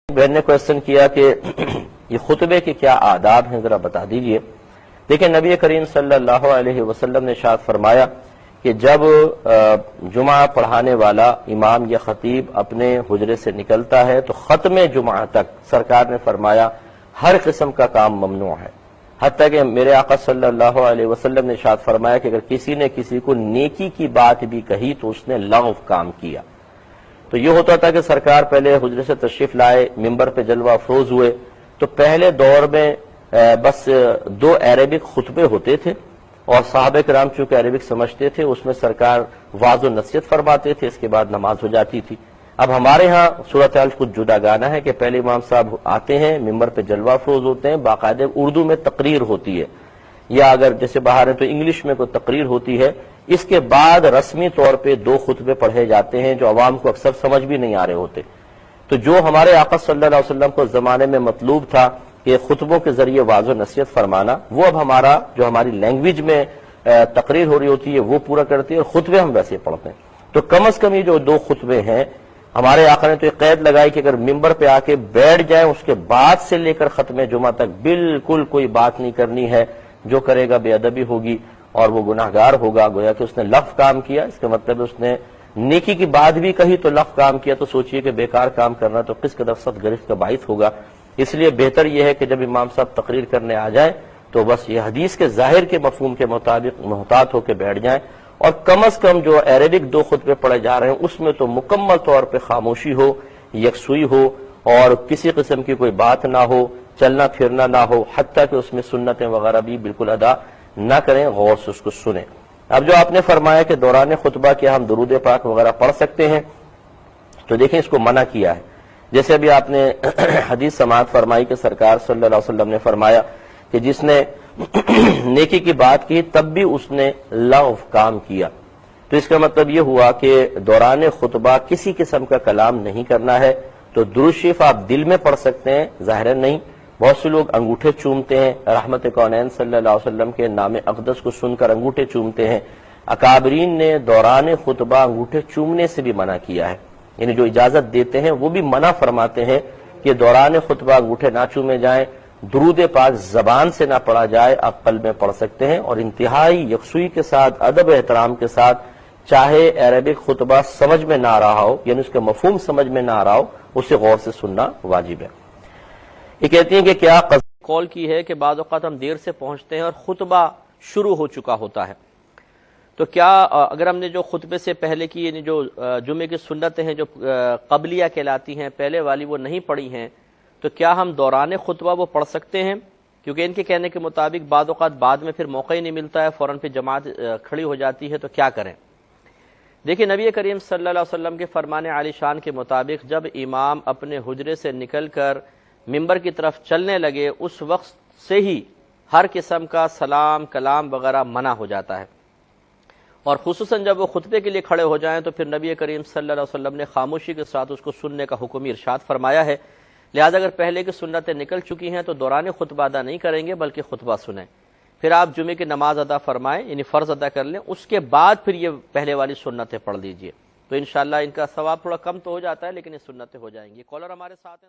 بہن نے کوشچن کیا کہ یہ خطبے کے کیا آداب ہیں، ذرا بتا دیجئے۔ دیکھیں، نبی کریم صلی اللہ علیہ وسلم نے ارشاد فرمایا کہ جب جمعہ پڑھانے والا امام یا خطیب اپنے حجرے سے نکلتا ہے تو ختم جمعہ تک سرکار نے فرمایا ہر قسم کا کام ممنوع ہے، حتیٰ کہ میرے آقا صلی اللہ علیہ وسلم نے ارشاد فرمایا کہ اگر کسی نے کسی کو نیکی کی بات بھی کہی تو اس نے لغو کام کیا۔ تو یہ ہوتا تھا کہ سرکار پہلے حجرے سے تشریف لائے، ممبر پہ جلوہ افروز ہوئے تو پہلے دور میں بس 2 عربک خطبے ہوتے تھے، اور صحابہ کرام چونکہ عربک سمجھتے تھے اس میں سرکار واعظ و نصیحت فرماتے تھے، اس کے بعد نماز ہو جاتی تھی۔ اب ہمارے ہاں صورتحال کچھ جدا گانا ہے کہ پہلے امام صاحب آتے ہیں، ممبر پہ جلوہ افروز ہوتے ہیں، باقاعدہ اردو میں تقریر ہوتی ہے، یا اگر جیسے باہر ہے تو انگلش میں کوئی تقریر ہوتی ہے۔ اس کے بعد رسمی طور پہ 2 خطبے پڑھے جاتے ہیں جو عوام کو اکثر سمجھ بھی نہیں آ رہے ہوتے۔ تو جو ہمارے آقا صلی اللہ علیہ وسلم کو زمانے میں مطلوب تھا کہ خطبوں کے ذریعے واضح نصیحت فرمانا، وہ اب جو ہماری لینگویج میں تقریر ہو رہی ہوتی ہے وہ پورا کرتی ہے، اور خطبے ہم ویسے پڑھتے ہیں۔ تو کم از کم یہ جو 2 خطبے ہیں، ہمارے آقا نے تو ایک قید لگائی کہ اگر ممبر پہ آ کے بیٹھ جائیں اس کے بعد سے لے کر ختم جمعہ تک بالکل کوئی بات نہیں کرنی ہے، جو کرے گا بے ادبی ہوگی اور وہ گناہگار ہوگا، گویا کہ اس نے لغو کام کیا۔ اس کا مطلب اس نے نیکی کی بات بھی کہی تو لغو کام کیا، تو سوچئے کہ بیکار کام کرنا تو کس قدر سخت گرفت کا باعث ہوگا۔ اس لیے بہتر یہ ہے کہ جب امام صاحب تقریر کرنے آ جائیں تو بس یہ حدیث کے ظاہر کے مفہوم کے مطابق محتاط ہو کے بیٹھ جائیں، اور کم از کم جو عربک 2 خطبے پڑھے جا رہے ہیں اس میں تو مکمل طور پہ خاموشی ہو، یکسوئی ہو، اور کسی قسم کی کوئی بات نہ ہو، چلنا پھرنا نہ ہو، حتیٰ کہ اس میں سنتیں وغیرہ بھی بالکل ادا نہ کریں، غور سے اس کو سنیں۔ اب جو آپ نے فرمایا کہ دوران خطبہ کیا ہم درود پاک وغیرہ پڑھ سکتے ہیں، تو دیکھیں اس کو منع کیا ہے۔ جیسے ابھی آپ نے حدیث سماعت فرمائی کہ سرکار صلی اللہ علیہ وسلم نے فرمایا کہ جس نے نیکی کی بات کی تب بھی اس نے لغو کام کیا، تو اس کا مطلب یہ ہوا کہ دوران خطبہ کسی قسم کا کلام نہیں کرنا ہے۔ تو درود شریف آپ دل میں پڑھ سکتے ہیں، ظاہراً نہیں۔ بہت سے لوگ انگوٹھے چومتے ہیں، رحمت کونین صلی اللہ علیہ وسلم کے نام اقدس کو سن کر انگوٹھے چومتے ہیں۔ اکابرین نے دوران خطبہ انگوٹھے چومنے سے بھی منع کیا ہے، یعنی جو اجازت دیتے ہیں وہ بھی منع فرماتے ہیں کہ دوران خطبہ انگوٹھے نہ چومے جائیں، درود پاک زبان سے نہ پڑھا جائے، آپ قلب میں پڑھ سکتے ہیں، اور انتہائی یکسوئی کے ساتھ، ادب احترام کے ساتھ، چاہے عربک خطبہ سمجھ میں نہ آ رہا ہو، یعنی اس کا مفہوم سمجھ میں نہ آ رہا ہو، اسے غور سے سننا واجب ہے۔ یہ کہتی ہیں کہ کیا کال کی ہے کہ بعض اوقات ہم دیر سے پہنچتے ہیں اور خطبہ شروع ہو چکا ہوتا ہے، تو کیا اگر ہم نے جو خطبے سے پہلے کی یعنی جو جمعے کی سنتیں ہیں جو قبلیہ کہلاتی ہیں، پہلے والی وہ نہیں پڑھی ہیں، تو کیا ہم دوران خطبہ وہ پڑھ سکتے ہیں؟ کیونکہ ان کے کہنے کے مطابق بعض اوقات بعد میں پھر موقع ہی نہیں ملتا ہے، فوراً پھر جماعت کھڑی ہو جاتی ہے، تو کیا کریں؟ دیکھیں، نبی کریم صلی اللہ علیہ وسلم کے فرمان عالی شان کے مطابق جب امام اپنے حجرے سے نکل کر ممبر کی طرف چلنے لگے اس وقت سے ہی ہر قسم کا سلام کلام وغیرہ منع ہو جاتا ہے، اور خصوصاً جب وہ خطبے کے لیے کھڑے ہو جائیں تو پھر نبی کریم صلی اللہ علیہ وسلم نے خاموشی کے ساتھ اس کو سننے کا حکم ارشاد فرمایا ہے۔ لہذا اگر پہلے کی سنتیں نکل چکی ہیں تو دوران خطبہ ادا نہیں کریں گے بلکہ خطبہ سنیں، پھر آپ جمعے کی نماز ادا فرمائیں، یعنی فرض ادا کر لیں، اس کے بعد پھر یہ پہلے والی سنتیں پڑھ لیجئے، تو انشاءاللہ ان کا ثواب تھوڑا کم تو ہو جاتا ہے لیکن یہ سنتیں ہو جائیں گی۔ کالر ہمارے ساتھ ہیں۔